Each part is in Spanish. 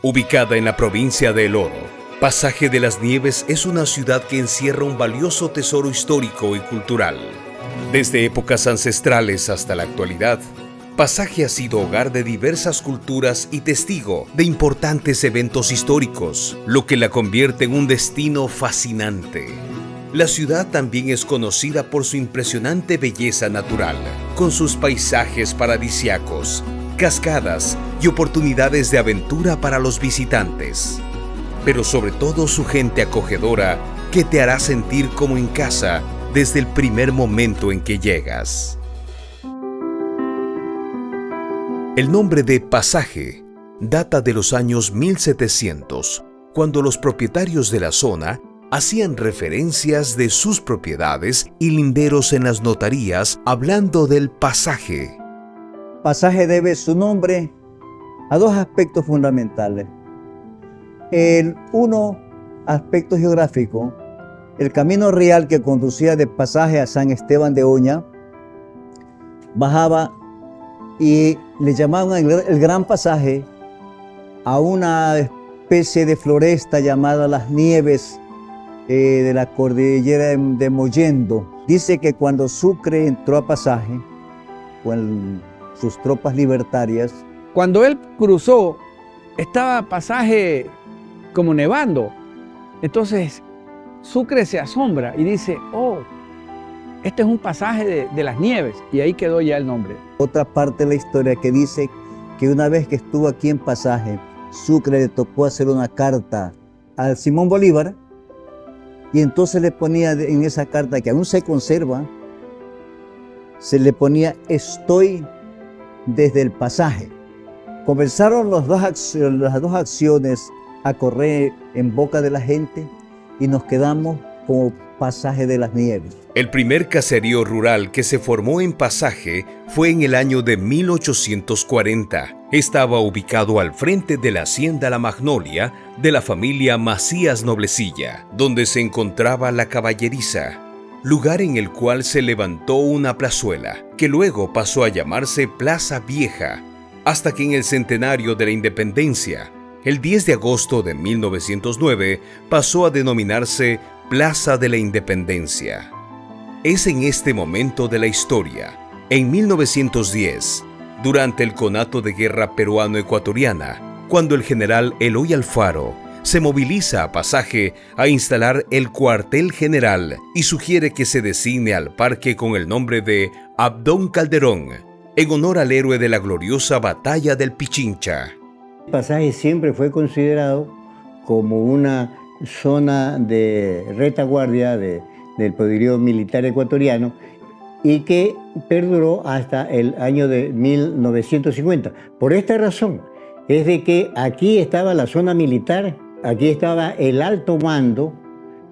Ubicada en la provincia de El Oro, Pasaje de las Nieves es una ciudad que encierra un valioso tesoro histórico y cultural. Desde épocas ancestrales hasta la actualidad, Pasaje ha sido hogar de diversas culturas y testigo de importantes eventos históricos, lo que la convierte en un destino fascinante. La ciudad también es conocida por su impresionante belleza natural, con sus paisajes paradisíacos, cascadas y oportunidades de aventura para los visitantes. Pero sobre todo su gente acogedora que te hará sentir como en casa desde el primer momento en que llegas. El nombre de Pasaje data de los años 1700, cuando los propietarios de la zona hacían referencias de sus propiedades y linderos en las notarías hablando del pasaje. Pasaje debe su nombre a dos aspectos fundamentales. El uno, aspecto geográfico. El camino real que conducía de Pasaje a San Esteban de Oña bajaba y le llamaban el Gran Pasaje a una especie de floresta llamada Las Nieves de la cordillera de Mollendo. Dice que cuando Sucre entró a Pasaje con sus tropas libertarias, cuando él cruzó, estaba Pasaje como nevando. Entonces Sucre se asombra y dice, oh, este es un pasaje de las nieves, y ahí quedó ya el nombre. Otra parte de la historia que dice que una vez que estuvo aquí en Pasaje, Sucre le tocó hacer una carta a Simón Bolívar, y entonces le ponía en esa carta, que aún se conserva, se le ponía estoy desde el Pasaje. Comenzaron las dos acciones a correr en boca de la gente y nos quedamos como Pasaje de las Nieves. El primer caserío rural que se formó en Pasaje fue en el año de 1840. Estaba ubicado al frente de la hacienda La Magnolia de la familia Macías Noblecilla, donde se encontraba la caballeriza, lugar en el cual se levantó una plazuela, que luego pasó a llamarse Plaza Vieja, hasta que en el centenario de la Independencia, el 10 de agosto de 1909, pasó a denominarse Plaza de la Independencia. Es en este momento de la historia, en 1910, durante el conato de guerra peruano-ecuatoriana, cuando el general Eloy Alfaro se moviliza a Pasaje a instalar el cuartel general y sugiere que se designe al parque con el nombre de Abdón Calderón, en honor al héroe de la gloriosa batalla del Pichincha. Pasaje siempre fue considerado como una zona de retaguardia del poderío militar ecuatoriano y que perduró hasta el año de 1950. Por esta razón, es de que aquí estaba la zona militar, aquí estaba el alto mando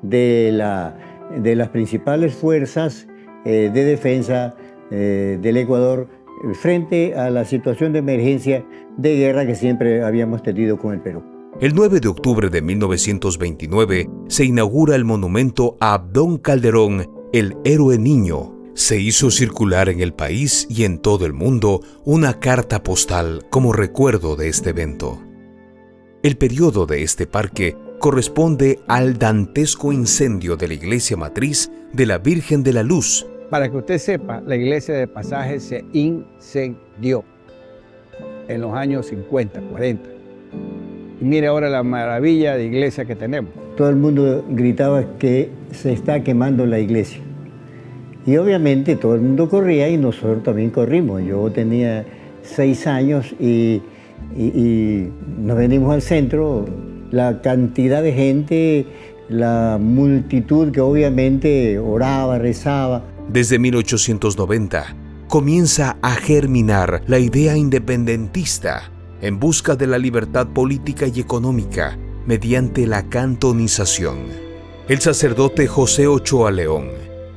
de las principales fuerzas de defensa del Ecuador frente a la situación de emergencia de guerra que siempre habíamos tenido con el Perú. El 9 de octubre de 1929 se inaugura el monumento a Abdón Calderón, el héroe niño. Se hizo circular en el país y en todo el mundo una carta postal como recuerdo de este evento. El periodo de este parque corresponde al dantesco incendio de la iglesia matriz de la Virgen de la Luz. Para que usted sepa, la iglesia de Pasaje se incendió en los años 50, 40. Y mire ahora la maravilla de iglesia que tenemos. Todo el mundo gritaba que se está quemando la iglesia. Y obviamente todo el mundo corría y nosotros también corrimos. Yo tenía 6 años y nos venimos al centro. La cantidad de gente, la multitud que obviamente oraba, rezaba. Desde 1890 comienza a germinar la idea independentista en busca de la libertad política y económica mediante la cantonización. El sacerdote José Ochoa León,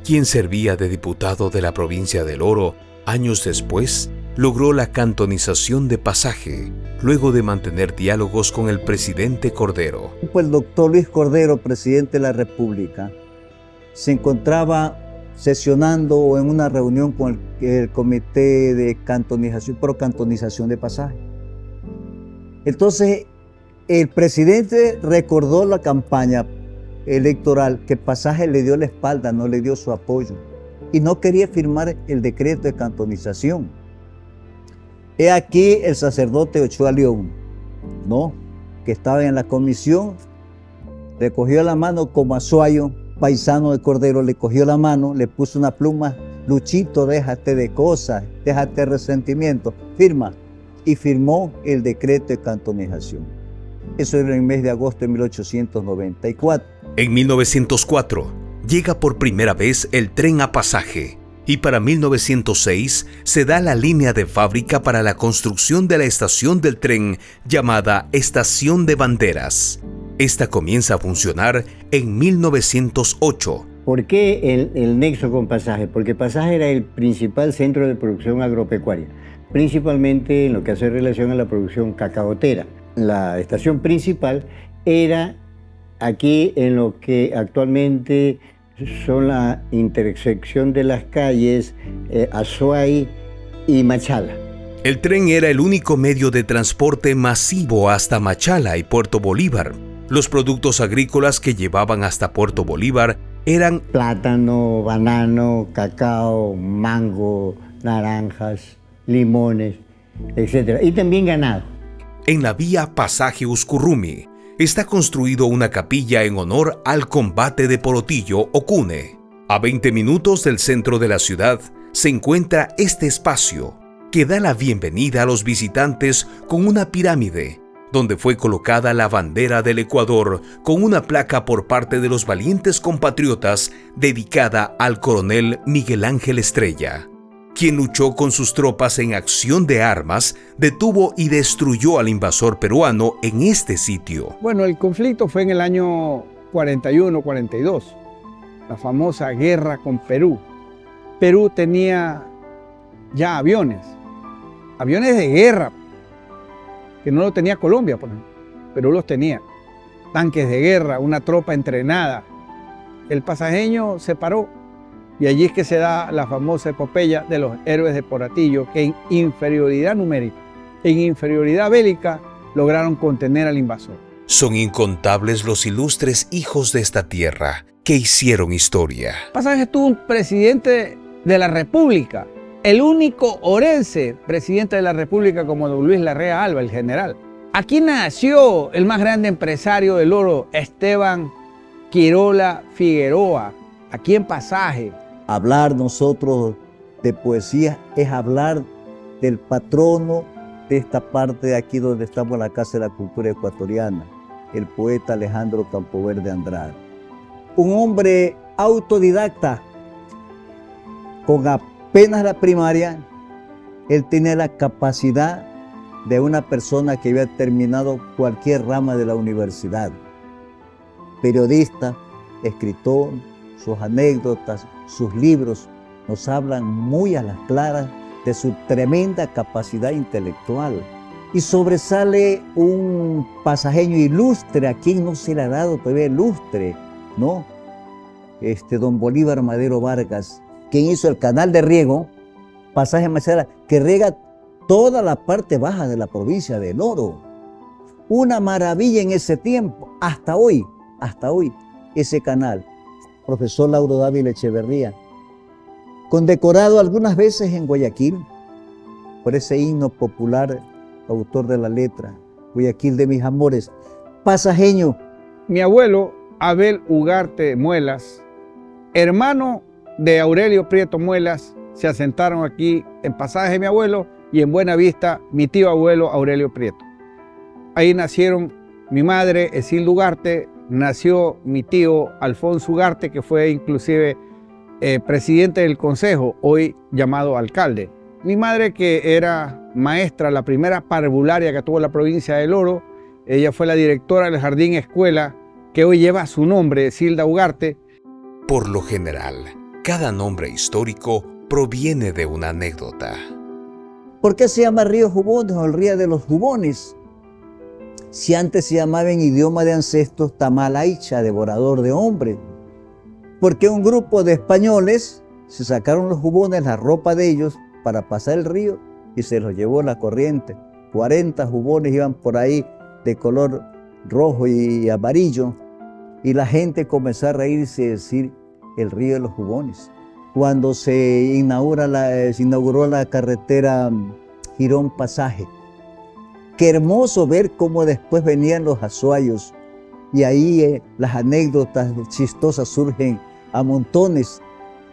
quien servía de diputado de la provincia del Oro, años después logró la cantonización de Pasaje, luego de mantener diálogos con el presidente Cordero. El doctor Luis Cordero, presidente de la República, se encontraba sesionando en una reunión con el comité de cantonización, pro cantonización de Pasaje. Entonces, El presidente recordó la campaña electoral que Pasaje le dio la espalda, no le dio su apoyo y no quería firmar el decreto de cantonización. He aquí el sacerdote Ochoa León, ¿no?, que estaba en la comisión, le cogió la mano como Azuayo, paisano de Cordero, le cogió la mano, le puso una pluma: Luchito, déjate de cosas, déjate de resentimiento, firma. Y firmó el decreto de cantonización. Eso era en el mes de agosto de 1894. En 1904 llega por primera vez el tren a Pasaje y para 1906 se da la línea de fábrica para la construcción de la estación del tren llamada Estación de Banderas. Esta comienza a funcionar en 1908. ¿Por qué el nexo con Pasaje? Porque Pasaje era el principal centro de producción agropecuaria, principalmente en lo que hace relación a la producción cacaotera. La estación principal era aquí en lo que actualmente son la intersección de las calles Azuay y Machala. El tren era el único medio de transporte masivo hasta Machala y Puerto Bolívar. Los productos agrícolas que llevaban hasta Puerto Bolívar eran plátano, banano, cacao, mango, naranjas, limones, etc. Y también ganado. En la vía Pasaje Uscurrumi está construido una capilla en honor al combate de Porotillo o Cune. A 20 minutos del centro de la ciudad se encuentra este espacio que da la bienvenida a los visitantes con una pirámide donde fue colocada la bandera del Ecuador con una placa por parte de los valientes compatriotas dedicada al coronel Miguel Ángel Estrella, quien luchó con sus tropas en acción de armas, detuvo y destruyó al invasor peruano en este sitio. Bueno, el conflicto fue en el año 41-42, la famosa guerra con Perú. Perú tenía ya aviones de guerra, que no lo tenía Colombia, por ejemplo. Perú los tenía. Tanques de guerra, una tropa entrenada. El pasajeño se paró. Y allí es que se da la famosa epopeya de los héroes de Porotillo, que en inferioridad numérica, en inferioridad bélica, lograron contener al invasor. Son incontables los ilustres hijos de esta tierra que hicieron historia. Pasaje tuvo un presidente de la República, el único orense presidente de la República como don Luis Larrea Alba, el general. Aquí nació el más grande empresario del oro, Esteban Quirola Figueroa, aquí en Pasaje. Hablar nosotros de poesía es hablar del patrono de esta parte de aquí donde estamos, en la Casa de la Cultura Ecuatoriana, el poeta Alejandro Campoverde Andrade. Un hombre autodidacta, con apenas la primaria, él tenía la capacidad de una persona que había terminado cualquier rama de la universidad. Periodista, escritor, sus anécdotas, sus libros nos hablan muy a las claras de su tremenda capacidad intelectual. Y sobresale un pasajeño ilustre, a quien no se le ha dado todavía lustre, ¿no? Don Bolívar Madero Vargas, quien hizo el canal de riego, Pasaje Machala, que riega toda la parte baja de la provincia del Oro. Una maravilla en ese tiempo, hasta hoy, ese canal. Profesor Lauro Dávila Echeverría, condecorado algunas veces en Guayaquil por ese himno popular, autor de la letra, Guayaquil de mis amores, pasajeño. Mi abuelo, Abel Ugarte Muelas, hermano de Aurelio Prieto Muelas, se asentaron aquí en Pasaje mi abuelo y en Buenavista mi tío abuelo Aurelio Prieto. Ahí nacieron mi madre, Esilda Ugarte, nació mi tío Alfonso Ugarte, que fue inclusive presidente del consejo, hoy llamado alcalde. Mi madre, que era maestra, la primera parvularia que tuvo la provincia del Oro, ella fue la directora del jardín escuela, que hoy lleva su nombre, Esilda Ugarte. Por lo general, cada nombre histórico proviene de una anécdota. ¿Por qué se llama Río Jubones o el Río de los Jubones? Si antes se llamaba en idioma de ancestros Tamalaicha, devorador de hombres. Porque un grupo de españoles se sacaron los jubones, la ropa de ellos, para pasar el río y se los llevó la corriente. 40 jubones iban por ahí de color rojo y amarillo, y la gente comenzó a reírse y decir el río de los jugones. Cuando se inauguró la carretera Girón Pasaje, qué hermoso ver cómo después venían los azuayos, y ahí las anécdotas chistosas surgen a montones,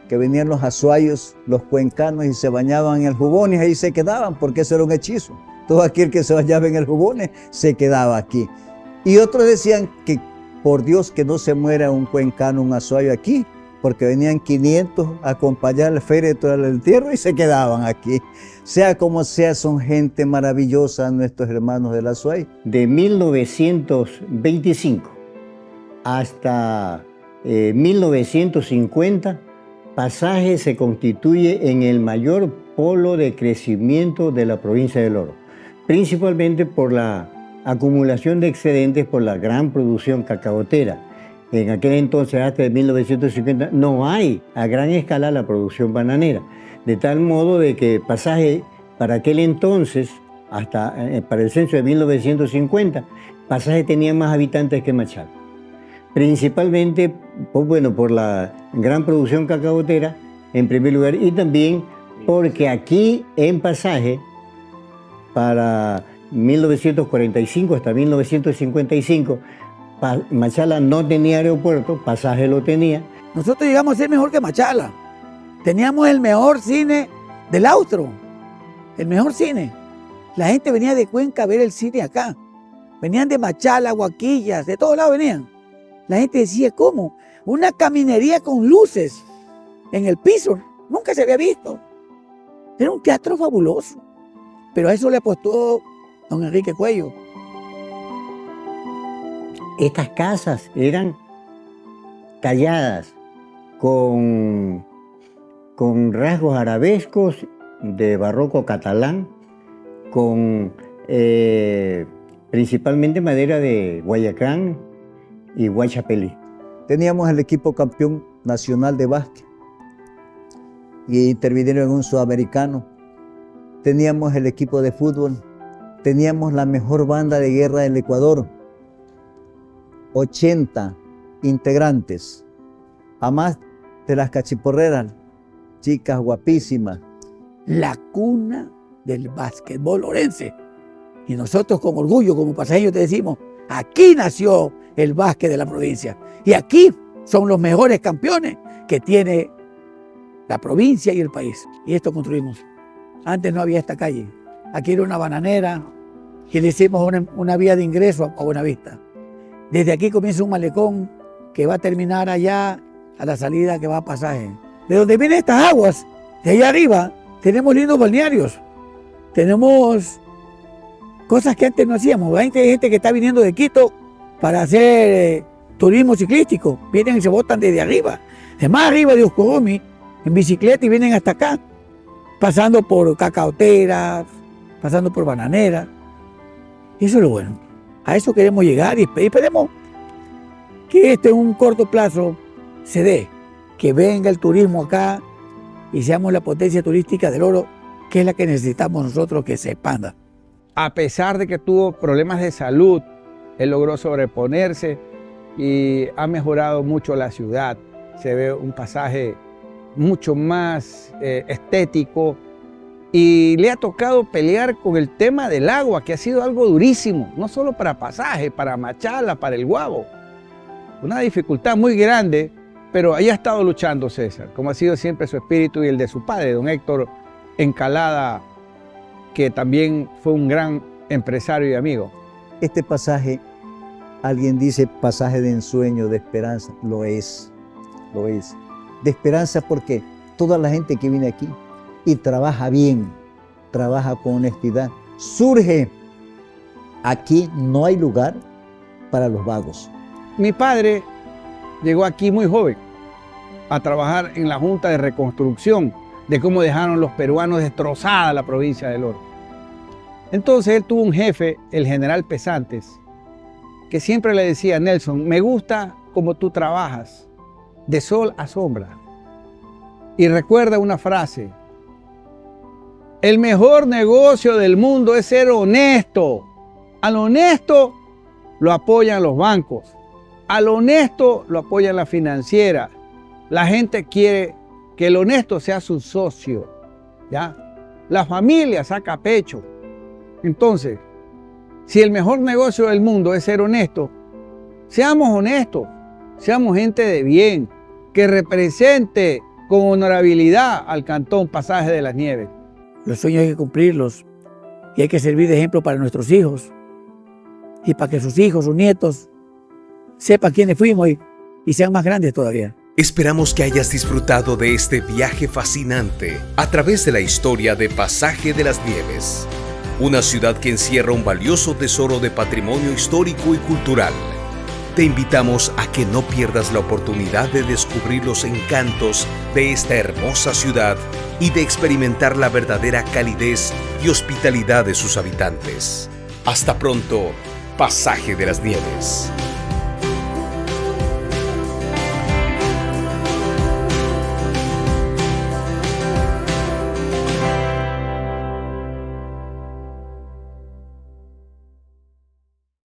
que venían los azuayos, los cuencanos, y se bañaban en el Jugones, y ahí se quedaban, porque eso era un hechizo. Todo aquel que se bañaba en el Jugones se quedaba aquí. Y otros decían que por Dios que no se muera un cuencano, un azuayo aquí, porque venían 500 a acompañar al féretro al entierro y se quedaban aquí. Sea como sea, son gente maravillosa nuestros hermanos del Azuay. De 1925 hasta 1950, Pasaje se constituye en el mayor polo de crecimiento de la provincia del Oro, principalmente por la acumulación de excedentes por la gran producción cacaotera. En aquel entonces, hasta 1950, no hay a gran escala la producción bananera, de tal modo de que Pasaje, para aquel entonces, hasta para el censo de 1950, Pasaje tenía más habitantes que Machala. Principalmente, pues bueno, por la gran producción cacaotera, en primer lugar, y también porque aquí en Pasaje, para 1945 hasta 1955, Machala no tenía aeropuerto, Pasaje lo tenía. Nosotros llegamos a ser mejor que Machala. Teníamos el mejor cine del Austro, el mejor cine. La gente venía de Cuenca a ver el cine acá. Venían de Machala, Guaquillas, de todos lados venían. La gente decía, ¿cómo? Una caminería con luces en el piso. Nunca se había visto. Era un teatro fabuloso. Pero a eso le apostó don Enrique Cuello. Estas casas eran talladas con rasgos arabescos de barroco catalán, con principalmente madera de Guayacán y Guachapelí. Teníamos el equipo campeón nacional de básquet y intervinieron en un sudamericano. Teníamos el equipo de fútbol, teníamos la mejor banda de guerra del Ecuador, 80 integrantes, además de las cachiporreras, chicas guapísimas. La cuna del básquetbol orense. Y nosotros con orgullo, como pasajeros, te decimos, aquí nació el básquet de la provincia. Y aquí son los mejores campeones que tiene la provincia y el país. Y esto construimos. Antes no había esta calle. Aquí era una bananera y le hicimos una vía de ingreso a Buenavista. Desde aquí comienza un malecón que va a terminar allá a la salida que va a Pasaje. De donde vienen estas aguas, de allá arriba, tenemos lindos balnearios. Tenemos cosas que antes no hacíamos. Hay gente que está viniendo de Quito para hacer turismo ciclístico. Vienen y se botan desde arriba. De más arriba de Uscogomi, en bicicleta y vienen hasta acá. Pasando por cacaoteras, pasando por bananeras. Y eso es lo bueno. A eso queremos llegar y esperemos que esto en un corto plazo se dé. Que venga el turismo acá y seamos la potencia turística del Oro, que es la que necesitamos nosotros que se expanda. A pesar de que tuvo problemas de salud, él logró sobreponerse y ha mejorado mucho la ciudad. Se ve un Pasaje mucho más estético y le ha tocado pelear con el tema del agua, que ha sido algo durísimo, no solo para Pasaje, para Machala, para el Guabo. Una dificultad muy grande, pero ahí ha estado luchando César, como ha sido siempre su espíritu y el de su padre, don Héctor Encalada, que también fue un gran empresario y amigo. Este pasaje, alguien dice pasaje de ensueño, de esperanza, lo es. De esperanza porque toda la gente que viene aquí y trabaja bien, trabaja con honestidad, surge. Aquí no hay lugar para los vagos. Mi padre llegó aquí muy joven a trabajar en la Junta de Reconstrucción de cómo dejaron los peruanos destrozada la provincia del Oro. Entonces él tuvo un jefe, el general Pesantes, que siempre le decía: Nelson, me gusta cómo tú trabajas, de sol a sombra. Y recuerda una frase: el mejor negocio del mundo es ser honesto. Al honesto lo apoyan los bancos. Al honesto lo apoyan la financiera. La gente quiere que el honesto sea su socio, ¿ya? La familia saca pecho. Entonces, si el mejor negocio del mundo es ser honesto, seamos honestos, seamos gente de bien, que represente con honorabilidad al cantón Pasaje de las Nieves. Los sueños hay que cumplirlos y hay que servir de ejemplo para nuestros hijos y para que sus hijos, sus nietos, sepan quiénes fuimos y sean más grandes todavía. Esperamos que hayas disfrutado de este viaje fascinante a través de la historia de Pasaje de las Nieves, una ciudad que encierra un valioso tesoro de patrimonio histórico y cultural. Te invitamos a que no pierdas la oportunidad de descubrir los encantos de esta hermosa ciudad y de experimentar la verdadera calidez y hospitalidad de sus habitantes. Hasta pronto, Pasaje de las Nieves.